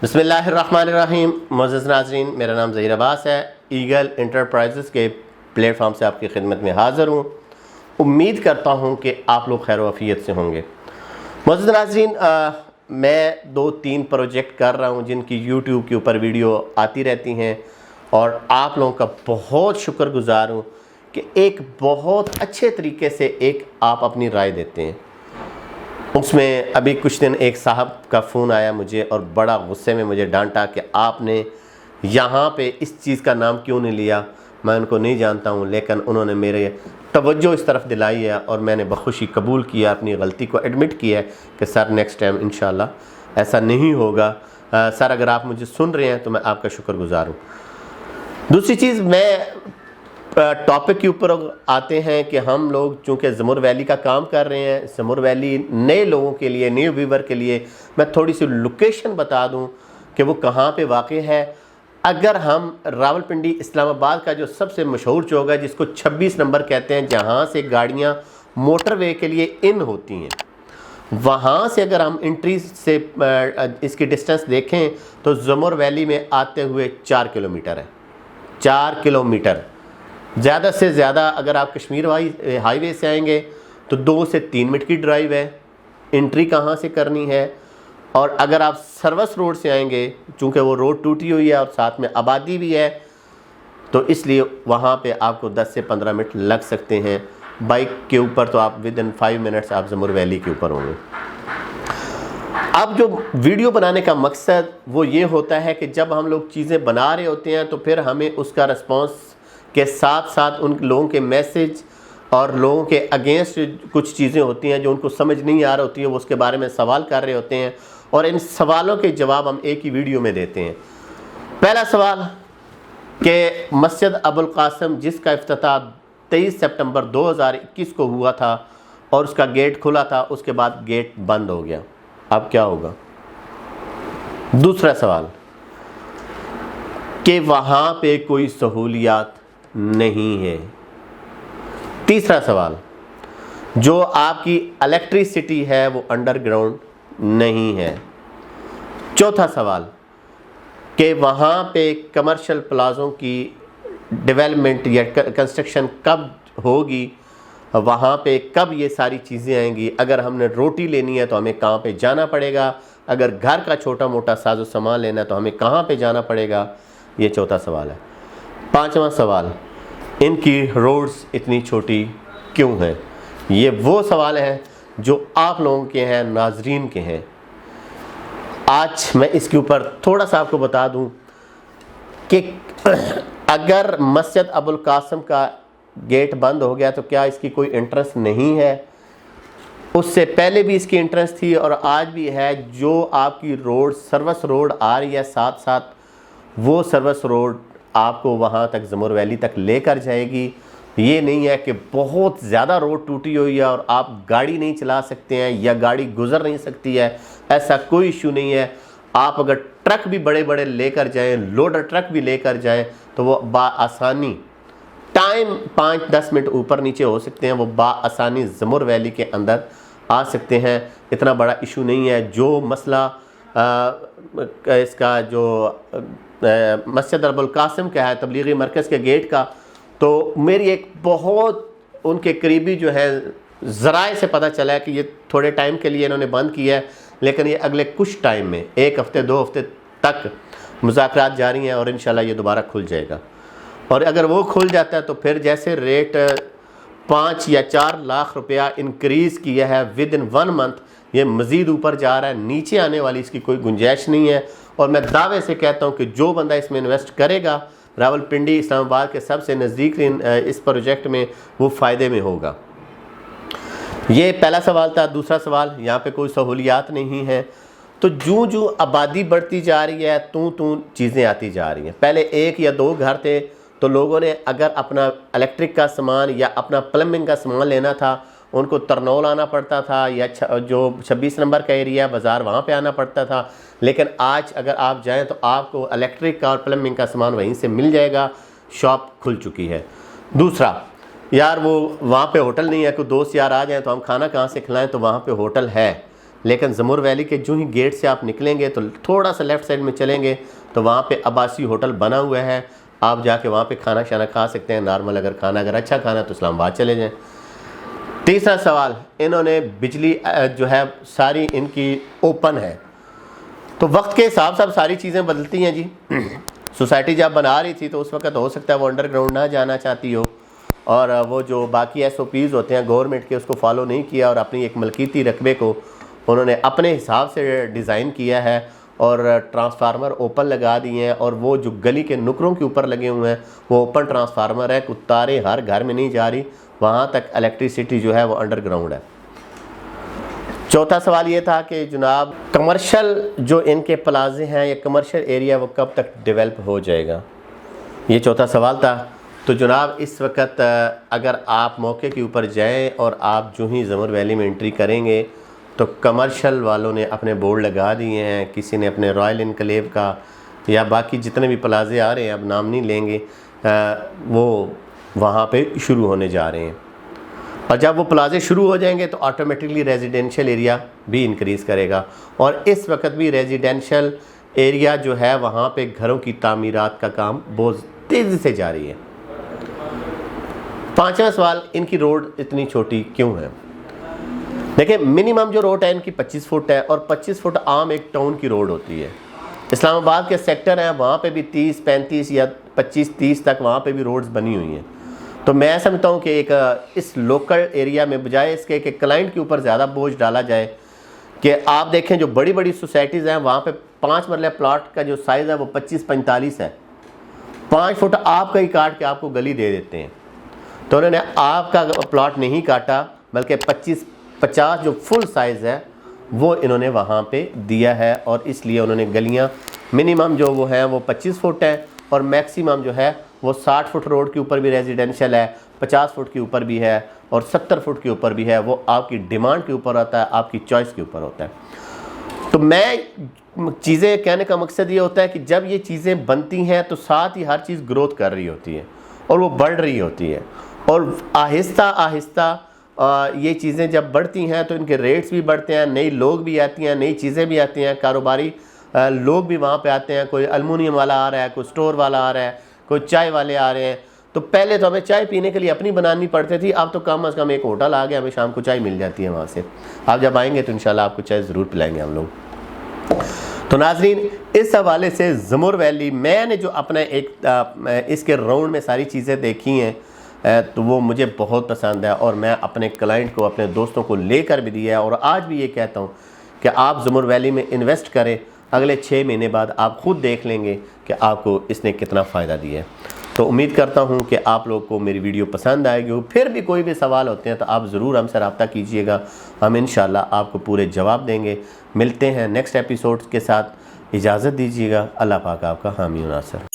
बिस्मिल्लाहिर्रहमानिर्रहीम। मुअज़्ज़ज़ नाज़रीन, मेरा नाम ज़हीर अब्बास है। ईगल इंटरप्राइजेज़ के प्लेटफॉर्म से आपकी खिदमत में हाज़िर हूँ। उम्मीद करता हूँ कि आप लोग खैर वफ़ियत से होंगे। मुअज़्ज़ज़ नाज़रीन, मैं 2-3 प्रोजेक्ट कर रहा हूँ जिनकी यूट्यूब के ऊपर वीडियो आती रहती हैं और आप लोगों का बहुत शुक्रगुज़ार हूँ कि एक बहुत अच्छे तरीके से एक आप अपनी राय देते हैं। उसमें अभी कुछ दिन एक साहब का फ़ोन आया मुझे और बड़ा गुस्से में मुझे डांटा कि आपने यहाँ पे इस चीज़ का नाम क्यों नहीं लिया। मैं उनको नहीं जानता हूँ, लेकिन उन्होंने मेरे तवज्जो इस तरफ दिलाई है और मैंने बखुशी कबूल किया, अपनी गलती को एडमिट किया है कि सर नेक्स्ट टाइम इंशाल्लाह ऐसा नहीं होगा। सर अगर आप मुझे सुन रहे हैं तो मैं आपका शुक्रगुज़ार हूँ। दूसरी चीज़, मैं टॉपिक के ऊपर आते हैं कि हम लोग चूँकि ज़मुर वैली का काम कर रहे हैं, ज़मुर वैली नए लोगों के लिए, नए व्यूवर के लिए मैं थोड़ी सी लोकेशन बता दूं कि वो कहाँ पे वाक़ है। अगर हम रावलपिंडी इस्लामाबाद का जो सबसे मशहूर चौक है जिसको 26 नंबर कहते हैं, जहाँ से गाड़ियाँ मोटरवे के लिए इन होती हैं, वहाँ से अगर हम एंट्री से इसकी डिस्टेंस देखें तो ज़मुर वैली में आते हुए 4 किलोमीटर है। 4 किलोमीटर ज़्यादा से ज़्यादा। अगर आप कश्मीर हाईवे से आएंगे तो 2 से 3 मिनट की ड्राइव है। एंट्री कहाँ से करनी है? और अगर आप सर्विस रोड से आएंगे, चूँकि वो रोड टूटी हुई है और साथ में आबादी भी है, तो इसलिए वहाँ पे आपको 10 से 15 मिनट लग सकते हैं। बाइक के ऊपर तो आप विद इन 5 मिनट्स आप ज़मुर वैली के ऊपर होंगे। अब जो वीडियो बनाने का मकसद वो ये होता है कि जब हम लोग चीज़ें बना रहे होते हैं तो फिर हमें उसका रिस्पॉन्स के साथ साथ उन लोगों के मैसेज और लोगों के अगेंस्ट कुछ चीज़ें होती हैं जो उनको समझ नहीं आ रही होती है, वो उसके बारे में सवाल कर रहे होते हैं और इन सवालों के जवाब हम एक ही वीडियो में देते हैं। पहला सवाल कि मस्जिद अबुल कासिम जिसका इफ्तिताह 23 सितंबर 2021 को हुआ था और उसका गेट खुला था, उसके बाद गेट बंद हो गया, अब क्या होगा? दूसरा सवाल कि वहाँ पे कोई सहूलियात नहीं है। तीसरा सवाल, जो आपकी इलेक्ट्रिसिटी है वो अंडरग्राउंड नहीं है। चौथा सवाल कि वहाँ पे कमर्शियल प्लाज़ों की डेवलपमेंट या कंस्ट्रक्शन कब होगी, वहाँ पे कब ये सारी चीज़ें आएंगी। अगर हमने रोटी लेनी है तो हमें कहाँ पे जाना पड़ेगा, अगर घर का छोटा मोटा साजो सामान लेना है तो हमें कहाँ पे जाना पड़ेगा। ये चौथा सवाल है। पांचवा सवाल, इनकी रोड्स इतनी छोटी क्यों हैं? ये वो सवाल हैं जो आप लोगों के हैं, नाजरीन के हैं। आज मैं इसके ऊपर थोड़ा सा आपको बता दूं कि अगर मस्जिद अबुल कासिम का गेट बंद हो गया तो क्या इसकी कोई एंट्रेंस नहीं है? उससे पहले भी इसकी एंट्रेंस थी और आज भी है। जो आपकी रोड सर्विस रोड आ रही है, साथ साथ वो सर्विस रोड आपको वहाँ तक ज़मुर वैली तक लेकर जाएगी। ये नहीं है कि बहुत ज़्यादा रोड टूटी हुई है और आप गाड़ी नहीं चला सकते हैं या गाड़ी गुजर नहीं सकती है, ऐसा कोई इशू नहीं है। आप अगर ट्रक भी बड़े बड़े लेकर जाएं, लोडर ट्रक भी लेकर जाएं, तो वो बाआसानी, टाइम 5-10 मिनट ऊपर नीचे हो सकते हैं, वो बाआसानी ज़मुर वैली के अंदर आ सकते हैं। इतना बड़ा इशू नहीं है। जो मसला इसका जो मस्जिद अबुल कासिम का है, तबलीगी मरकज़ के गेट का, तो मेरी एक बहुत उनके करीबी जो है ज़राए से पता चला है कि ये थोड़े टाइम के लिए इन्होंने बंद किया है, लेकिन ये अगले कुछ टाइम में 1 हफ़्ते 2 हफ़्ते तक मुज़ाकरात जारी हैं और इंशाल्लाह ये दोबारा खुल जाएगा। और अगर वो खुल जाता है तो फिर जैसे रेट 5 या 4 लाख रुपया इंक्रीज़ किया है विद इन 1 मंथ, ये मज़ीद ऊपर जा रहा है। नीचे आने वाली इसकी कोई गुंजाइश नहीं है। और मैं दावे से कहता हूँ कि जो बंदा इसमें इन्वेस्ट करेगा रावलपिंडी इस्लामाबाद के सबसे नज़दीक इस प्रोजेक्ट में, वो फ़ायदे में होगा। ये पहला सवाल था। दूसरा सवाल, यहाँ पे कोई सहूलियात नहीं है। तो जूँ जूँ आबादी बढ़ती जा रही है तूँ चीज़ें आती जा रही हैं। पहले 1 या 2 घर थे तो लोगों ने अगर अपना इलेक्ट्रिक का सामान या अपना प्लम्बिंग का सामान लेना था, उनको तरनौल आना पड़ता था या जो 26 नंबर का एरिया बाज़ार, वहाँ पे आना पड़ता था। लेकिन आज अगर आप जाएं तो आपको इलेक्ट्रिक का और प्लम्बिंग का सामान वहीं से मिल जाएगा। शॉप खुल चुकी है। दूसरा, यार वो वहाँ पे होटल नहीं है, कोई दोस्त यार आ जाए तो हम खाना कहाँ से खिलाएं, तो वहाँ पे होटल है। लेकिन ज़मुर वैली के जो ही गेट से आप निकलेंगे तो थोड़ा सा लेफ़्ट साइड में चलेंगे तो वहाँ पे अब्बासी होटल बना हुआ है, आप जाके वहाँ पे खाना शाना खा सकते हैं नॉर्मल। अगर अच्छा खाना तो इस्लामाबाद चले जाएँ। तीसरा सवाल, इन्होंने बिजली जो है सारी इनकी ओपन है, तो वक्त के हिसाब से अब सारी चीज़ें बदलती हैं जी। सोसाइटी जब बना रही थी तो उस वक्त हो सकता है वो अंडरग्राउंड ना जाना चाहती हो, और वो जो बाकी SOPs होते हैं गवर्नमेंट के उसको फॉलो नहीं किया, और अपनी एक मलकीती रकबे को उन्होंने अपने हिसाब से डिज़ाइन किया है और ट्रांसफार्मर ओपन लगा दिए हैं। और वो जो गली के नुकरों के ऊपर लगे हुए हैं वो ओपन ट्रांसफार्मर है, तारें हर घर में नहीं जा रही, वहाँ तक इलेक्ट्रिसिटी जो है वो अंडरग्राउंड है। चौथा सवाल ये था कि जनाब कमर्शियल जो इनके प्लाजे हैं या कमर्शियल एरिया वो कब तक डेवलप हो जाएगा, ये चौथा सवाल था। तो जनाब इस वक्त अगर आप मौके के ऊपर जाएं और आप जो ही ज़मुर वैली में एंट्री करेंगे तो कमर्शियल वालों ने अपने बोर्ड लगा दिए हैं, किसी ने अपने रॉयल इनकलेव का या बाकी जितने भी प्लाजे आ रहे हैं, अब नाम नहीं लेंगे, वो वहाँ पे शुरू होने जा रहे हैं। और जब वो प्लाजे शुरू हो जाएंगे तो ऑटोमेटिकली रेजिडेंशियल एरिया भी इंक्रीज़ करेगा, और इस वक्त भी रेजिडेंशियल एरिया जो है वहाँ पे घरों की तामीरात का काम बहुत तेज़ी से जारी है। पांचवा सवाल, इनकी रोड इतनी छोटी क्यों है? देखिए मिनिमम जो रोड है इनकी 25 फुट है, और 25 फुट आम एक टाउन की रोड होती है। इस्लामाबाद के सेक्टर हैं वहाँ पे भी 30, 35 या 25-30 तक वहाँ पे भी रोड्स बनी हुई हैं। तो मैं समझता हूँ कि एक इस लोकल एरिया में बजाय इसके कि क्लाइंट के ऊपर ज़्यादा बोझ डाला जाए, कि आप देखें जो बड़ी बड़ी सोसाइटीज़ हैं वहाँ पे 5 मरले प्लाट का जो साइज़ है वो 25-45 है, 5 फुट आपका ही काट के आपको गली दे देते हैं। तो उन्होंने आपका प्लाट नहीं काटा बल्कि 25-50 जो फुल साइज़ है वो इन्होंने वहाँ पे दिया है, और इसलिए उन्होंने गलियाँ मिनिमम जो वो है वो 25 फुट है, और मैक्सिमम जो है वो 60 फुट रोड के ऊपर भी रेजिडेंशियल है, 50 फुट के ऊपर भी है, और 70 फुट के ऊपर भी है। वो आपकी डिमांड के ऊपर होता है, आपकी चॉइस के ऊपर होता है। तो मैं चीज़ें कहने का मकसद ये होता है कि जब ये चीज़ें बनती हैं तो साथ ही हर चीज़ ग्रोथ कर रही होती है और वो बढ़ रही होती है, और आहिस्ता आहिस्ता ये चीज़ें जब बढ़ती हैं तो इनके रेट्स भी बढ़ते हैं, नई लोग भी आती हैं, नई चीज़ें भी आती हैं, कारोबारी लोग भी वहाँ पे आते हैं। कोई एल्युमिनियम वाला आ रहा है, कोई स्टोर वाला आ रहा है, कोई चाय वाले आ रहे हैं। तो पहले तो हमें चाय पीने के लिए अपनी बनानी पड़ती थी, अब तो कम अज़ कम एक होटल आ गया, हमें शाम को चाय मिल जाती है वहाँ से। आप जब आएंगे तो इंशाल्लाह आपको चाय ज़रूर पिलाएंगे हम लोग। तो नाज़रीन इस हवाले से ज़मुर वैली मैंने जो अपना एक इसके राउंड में सारी चीज़ें देखी हैं तो वो मुझे बहुत पसंद है, और मैं अपने क्लाइंट को अपने दोस्तों को लेकर भी दिया है, और आज भी ये कहता हूँ कि आप ज़मुर वैली में इन्वेस्ट करें, अगले 6 महीने बाद आप खुद देख लेंगे कि आपको इसने कितना फ़ायदा दिया है। तो उम्मीद करता हूँ कि आप लोग को मेरी वीडियो पसंद आएगी। फिर भी कोई भी सवाल होते हैं तो आप ज़रूर हमसे रब्ता कीजिएगा, हम इंशाल्लाह आपको पूरे जवाब देंगे। मिलते हैं नेक्स्ट एपिसोड के साथ, इजाज़त दीजिएगा। अल्लाह पाक आपका हामी नासर।